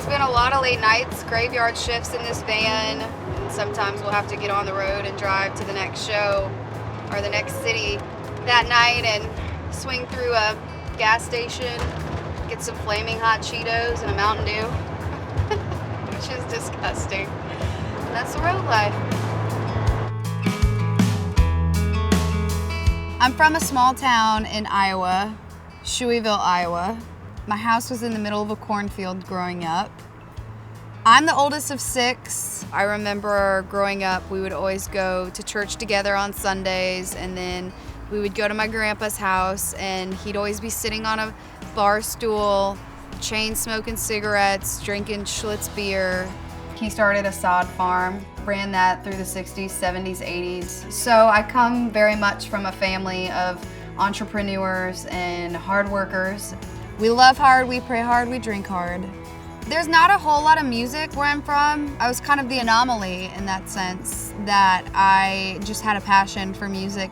There's been a lot of late nights, graveyard shifts in this van. And sometimes we'll have to get on the road and drive to the next show or the next city that night and swing through a gas station, get some flaming hot Cheetos and a Mountain Dew, which is disgusting. And that's the road life. I'm from a small town in Iowa, Shueyville, Iowa. My house was in the middle of a cornfield growing up. I'm the oldest of 6. I remember growing up, we would always go to church together on Sundays, and then we would go to my grandpa's house, and he'd always be sitting on a bar stool, chain smoking cigarettes, drinking Schlitz beer. He started a sod farm, ran that through the 60s, 70s, 80s. So I come very much from a family of entrepreneurs and hard workers. We love hard, we pray hard, we drink hard. There's not a whole lot of music where I'm from. I was kind of the anomaly in that sense, that I just had a passion for music.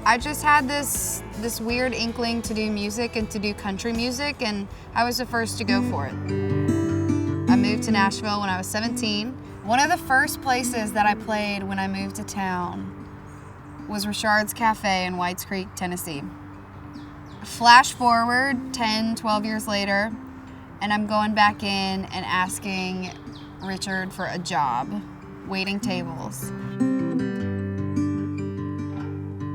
I just had this weird inkling to do music and to do country music, and I was the first to go for it. I moved to Nashville when I was 17. One of the first places that I played when I moved to town was Richard's Cafe in Whites Creek, Tennessee. Flash forward 10, 12 years later, and I'm going back in and asking Richard for a job, waiting tables.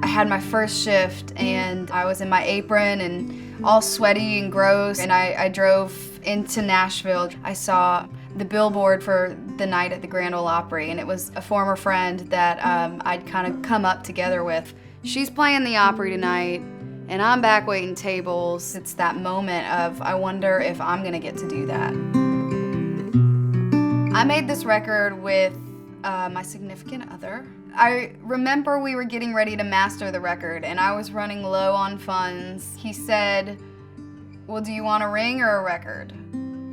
I had my first shift, and I was in my apron and all sweaty and gross, and I drove into Nashville. I saw the billboard for the night at the Grand Ole Opry, and it was a former friend that I'd kind of come up together with. She's playing the Opry tonight, and I'm back waiting tables. It's that moment of, I wonder if I'm gonna get to do that. I made this record with my significant other. I remember we were getting ready to master the record, and I was running low on funds. He said, well, do you want a ring or a record?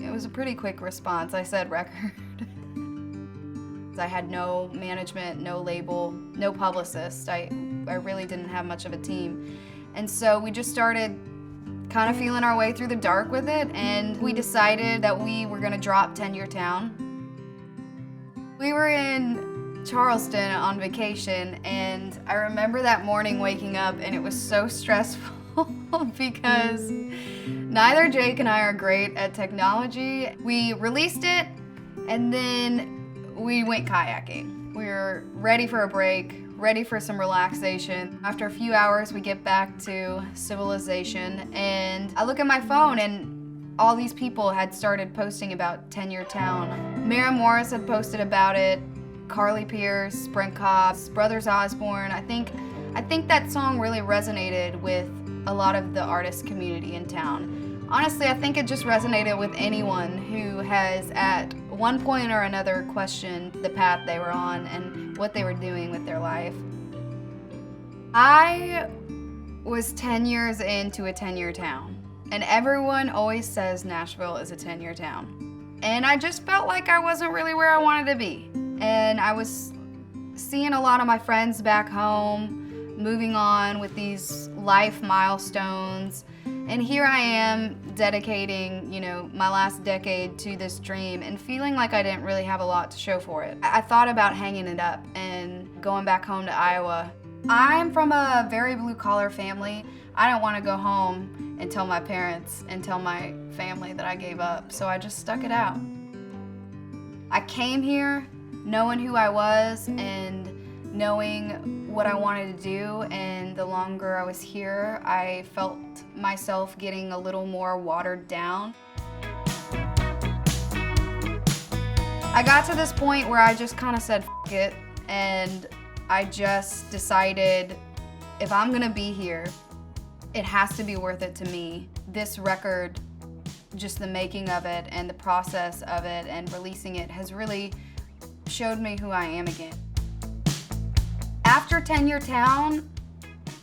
It was a pretty quick response. I said record. I had no management, no label, no publicist. I really didn't have much of a team. And so we just started kind of feeling our way through the dark with it, and we decided that we were gonna drop 10 Year Town. We were in Charleston on vacation, and I remember that morning waking up, and it was so stressful because neither Jake and I are great at technology. We released it, and then we went kayaking. We were ready for a break, ready for some relaxation. After a few hours, we get back to civilization, and I look at my phone, and all these people had started posting about 10 Year Town. Maren Morris had posted about it, Carly Pierce, Brent Cobbs, Brothers Osborne. I think that song really resonated with a lot of the artist community in town. Honestly, I think it just resonated with anyone who has at one point or another questioned the path they were on and what they were doing with their life. I was 10 years into a 10-year town, and everyone always says Nashville is a 10-year town. And I just felt like I wasn't really where I wanted to be. And I was seeing a lot of my friends back home, moving on with these life milestones. And here I am dedicating, my last decade to this dream and feeling like I didn't really have a lot to show for it. I thought about hanging it up and going back home to Iowa. I'm from a very blue-collar family. I don't want to go home and tell my parents and tell my family that I gave up, so I just stuck it out. I came here knowing who I was and knowing what I wanted to do, and the longer I was here, I felt myself getting a little more watered down. I got to this point where I just kind of said F it, and I just decided if I'm gonna be here, it has to be worth it to me. This record, just the making of it and the process of it and releasing it has really showed me who I am again. After 10 Year Town,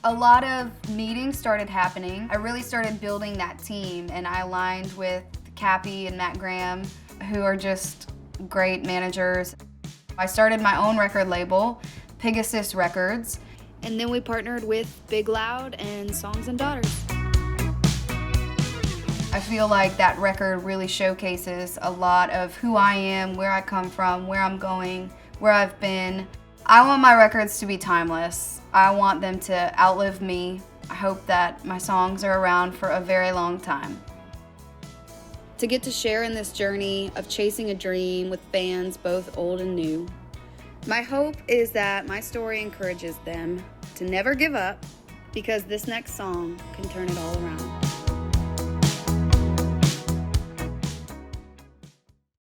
a lot of meetings started happening. I really started building that team, and I aligned with Cappy and Matt Graham, who are just great managers. I started my own record label, Pegasus Records, and then we partnered with Big Loud and Songs and Daughters. I feel like that record really showcases a lot of who I am, where I come from, where I'm going, where I've been. I want my records to be timeless. I want them to outlive me. I hope that my songs are around for a very long time. To get to share in this journey of chasing a dream with fans both old and new. My hope is that my story encourages them to never give up, because this next song can turn it all around.